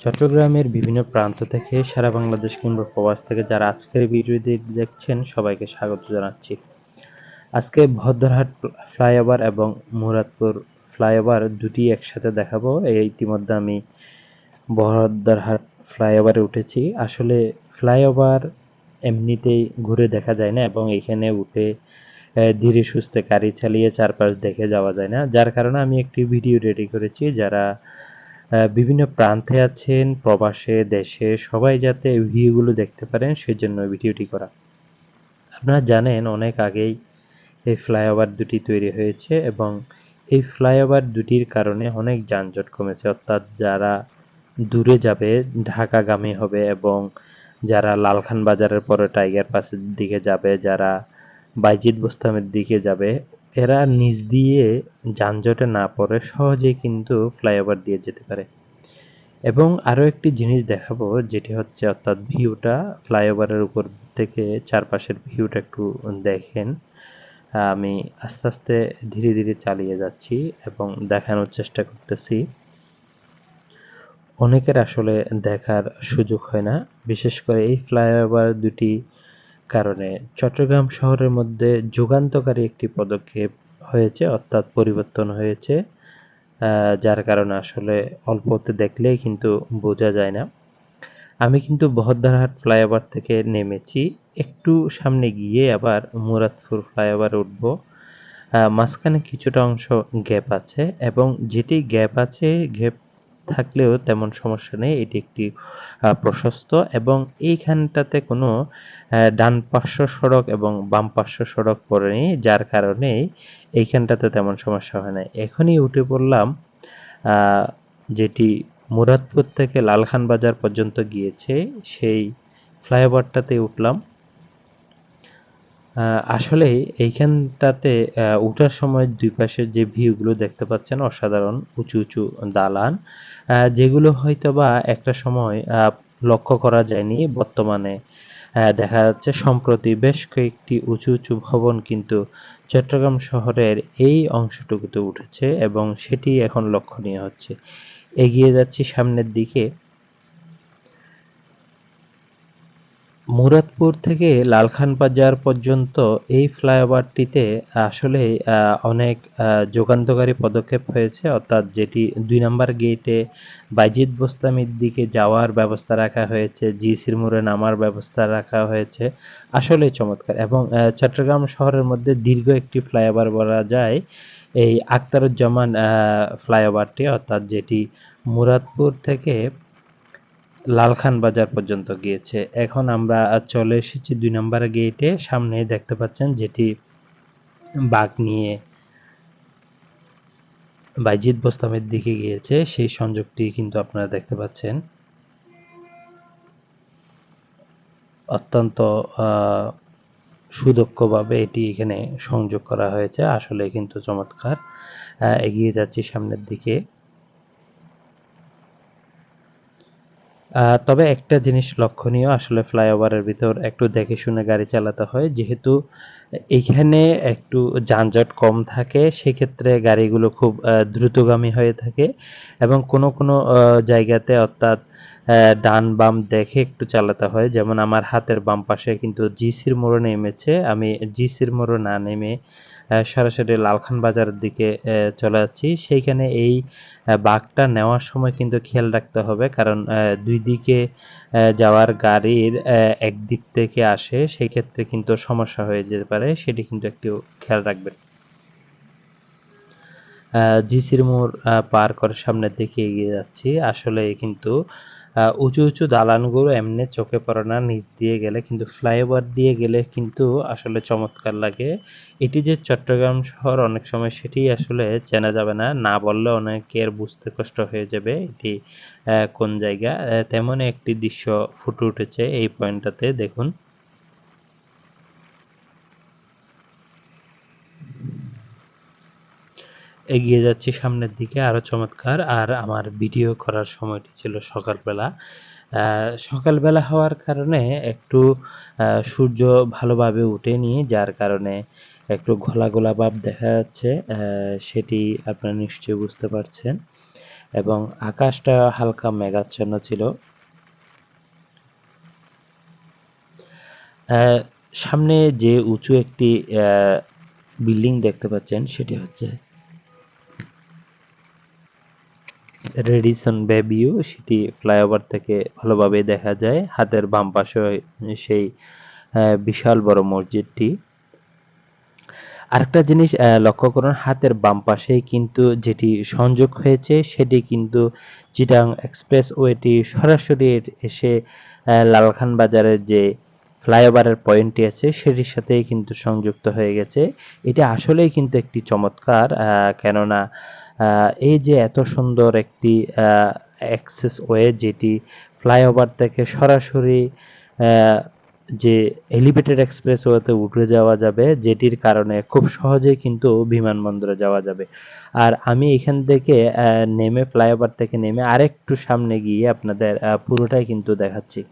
চট্টগ্রামের বিভিন্ন প্রান্ত থেকে সারা বাংলাদেশ কিংবা প্রবাস থেকে যারা আজকের ভিডিওটি দেখছেন সবাইকে স্বাগত জানাচ্ছি। আজকে ভদ্রহাট ফ্লাইওভার এবং মুরাদপুর ফ্লাইওভার দুটি একসাথে দেখাবো। ইতিমধ্যে আমি ভদ্রহাট ফ্লাইওভারে উঠেছি। আসলে ফ্লাইওভার এমনিতেই ঘুরে দেখা যায় না এবং এখানে উঠে ধীরে সুস্থে গাড়ি চালিয়ে চারপাশ দেখে যাওয়া যায় না, যার কারণে আমি একটি ভিডিও রেডি করেছি। যারা বিভিন্ন প্রান্তে আছেন, প্রবাসে, দেশে, সবাই যাতে ভিউগুলো দেখতে পারেন সেজন্য ভিডিওটি করা। আপনারা জানেন অনেক আগেই এই ফ্লাইওভার দুটি তৈরি হয়েছে এবং এই ফ্লাইওভার দুটির কারণে অনেক যানজট কমেছে। অর্থাৎ যারা দূরে যাবে, ঢাকাগামী হবে এবং যারা লালখান বাজারের পরে টাইগার পাসের দিকে যাবে, যারা বাইজিদ বোস্তামের দিকে যাবে, এরা নিচ দিয়ে যানজটে না পড়ে সহজেই কিন্তু ফ্লাইওভার দিয়ে যেতে পারে। এবং আরও একটি জিনিস দেখাবো, যেটি হচ্ছে অর্থাৎ ভিউটা ফ্লাইওভারের উপর থেকে চারপাশের ভিউটা একটু দেখেন। আমি আস্তে আস্তে ধীরে ধীরে চালিয়ে যাচ্ছি এবং দেখানোর চেষ্টা করতেছি। অনেকের আসলে দেখার সুযোগ হয় না, বিশেষ করে এই ফ্লাইওভার দুটি কারণে চট্টগ্রাম শহরের মধ্যে যুগান্তকারী একটি পদক্ষেপ হয়েছে, অর্থাৎ পরিবর্তন হয়েছে, যার কারণে আসলে অল্পতে দেখলেই কিন্তু বোঝা যায় না। আমি কিন্তু বহদ্দারহাট ফ্লাইওভার থেকে নেমেছি, একটু সামনে গিয়ে আবার মুরাদপুর ফ্লাইওভারে উঠব। মাঝখানে কিছুটা অংশ গ্যাপ আছে এবং যেটি গ্যাপ আছে, গ্যাপ থাকলেও তেমন সমস্যা নেই, এটি একটি প্রশস্ত এবং এইখানটাতে কোনো ডান পার্শ্ব সড়ক এবং বাম পার্শ্ব সড়ক পড়েনি, যার কারণে এইখানটাতে তেমন সমস্যা হয় না। এখনই উঠে পড়লাম যেটি মুরাদপুর থেকে লালখান বাজার পর্যন্ত গিয়েছে, সেই ফ্লাইওভারটাতে উঠলাম। আসলে এইখানটাতে উঠার সময় দুই পাশের যে ভিউগুলো দেখতে পাচ্ছেন অসাধারণ, উঁচু উঁচু দালান, যেগুলো হয়তো বা একটা সময় লক্ষ্য করা যায়নি। বর্তমানে দেখা যাচ্ছে সম্প্রতি বেশ কয়েকটি উঁচু উঁচু ভবন কিন্তু চট্টগ্রাম শহরের এই অংশটুকুতে উঠেছে এবং সেটি এখন লক্ষণীয় হচ্ছে। এগিয়ে যাচ্ছি সামনের দিকে। মুরাদপুর থেকে লালখান বাজার পর্যন্ত এই ফ্লাইওভারটিতে আসলে অনেক যুগান্তকারী পদক্ষেপ হয়েছে, অর্থাৎ যেটি ২ নম্বর গেটে বাইজিদ বোস্তামির দিকে যাওয়ার ব্যবস্থা রাখা হয়েছে, জিসির মোড়ে নামার ব্যবস্থা রাখা হয়েছে, আসলেই চমৎকার। এবং চট্টগ্রাম শহরের মধ্যে দীর্ঘ একটি ফ্লাইওভার বলা যায় এই আখতারুজ্জামান ফ্লাইওভারটি, অর্থাৎ যেটি মুরাদপুর থেকে লালখান বাজার পর্যন্ত গিয়েছে। এখন আমরা চলে এসেছি ২ নম্বর গেটে, সামনে দেখতে পাচ্ছেন যেটি বাঁক নিয়ে বাইজিদ বোস্তামের দিকে গিয়েছে, সেই সংযোগটি কিন্তু আপনারা দেখতে পাচ্ছেন। অত্যন্ত সুদক্ষভাবে এটি এখানে সংযোগ করা হয়েছে, আসলে কিন্তু চমৎকার। এগিয়ে যাচ্ছি সামনের দিকে। তবে একটা জিনিস লক্ষণীয়, আসলে ফ্লাইওভারের ভিতর একটু দেখে শুনে গাড়ি চালাতে হয়, যেহেতু এইখানে একটু যানজট কম থাকে, সেক্ষেত্রে গাড়িগুলো খুব দ্রুতগামী হয়ে থাকে এবং কোনো কোনো জায়গাতে অর্থাৎ ডান বাম দেখে একটু চালাতে হয়। যেমন আমার হাতের বাম পাশে কিন্তু জিসির মোড়ে নেমেছে, আমি জিসির মোড়ে না নেমে সরাসরি লালখান বাজারের দিকে চলে যাচ্ছি। সেইখানে এই বাঁকটা নেওয়ার সময় কিন্তু খেয়াল রাখতে হবে, কারণ দুই দিকে যাওয়ার গাড়ির একদিক থেকে আসে, সেই ক্ষেত্রে কিন্তু সমস্যা হয়ে যেতে পারে, সেটি কিন্তু একটু খেয়াল রাখবেন। জিসির মোড় পার করে সামনের দিকে এগিয়ে যাচ্ছি। আসলে কিন্তু উঁচু উঁচু দালানগুলো এমনি চোখে পড়ে না, নিচ দিয়ে গেলে কিন্তু ফ্লাইওভার দিয়ে গেলে কিন্তু আসলে চমৎকার লাগে। এটি যে চট্টগ্রাম শহর অনেক সময় সেটি আসলে চেনা যাবে না, না বললে অনেকের বুঝতে কষ্ট হয়ে যাবে এটি কোন জায়গা। তেমন একটি দৃশ্য ফুটে উঠেছে এই পয়েন্টটাতে, দেখুন। এগিয়ে যাচ্ছি সামনের দিকে, আরো চমৎকার। আর আমার ভিডিও করার সময়টি ছিল সকালবেলা। সকালবেলা হওয়ার কারণে একটু সূর্য ভালোভাবে ওঠেনি, যার কারণে একটু ঘোলা ঘোলা ভাব দেখা যাচ্ছে, সেটি আপনারা নিশ্চয়ই বুঝতে পারছেন। এবং আকাশটা হালকা মেঘাচ্ছন্ন ছিল। সামনে যে উঁচু একটি বিল্ডিং দেখতে পাচ্ছেন সেটি হচ্ছে রেডিসন বেবিউ, সেটি ফ্লাইওভার থেকে ভালোভাবে দেখা যায়। হাতের বাম পাশে সেই বিশাল বড় মসজিদটি। আরেকটা জিনিস লক্ষ্য করুন, হাতের বাম পাশেই কিন্তু যেটি সংযোগ হয়েছে সেটি কিন্তু চিটাং এক্সপ্রেসওয়েটি সরাসরি এসে লালখান বাজারের যে ফ্লাইওভারের পয়েন্টটি আছে সেটির সাথেই কিন্তু সংযুক্ত হয়ে গেছে। এটা আসলেই কিন্তু একটি চমৎকার, কেননা এই যে এত সুন্দর একটি অ্যাক্সেস ওয়ে যেটি ফ্লাইওভার থেকে সরাসরি যে এলিভেটেড এক্সপ্রেসওয়েতে উঠে যাওয়া যাবে, যেটির কারণে খুব সহজেই কিন্তু বিমানবন্দরে যাওয়া যাবে। আর আমি এখান থেকে নেমে ফ্লাইওভার থেকে নেমে আরেকটু সামনে গিয়ে আপনাদের পুরোটাই কিন্তু দেখাচ্ছি।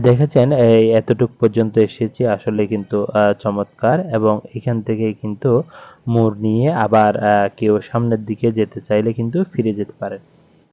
দেখেছেন এই এতটুক পর্যন্ত এসেছি, আসলে কিন্তু চমৎকার। এবং এখান থেকে কিন্তু মোড় নিয়ে আবার কেউ সামনের দিকে যেতে চাইলে কিন্তু ফিরে যেতে পারে।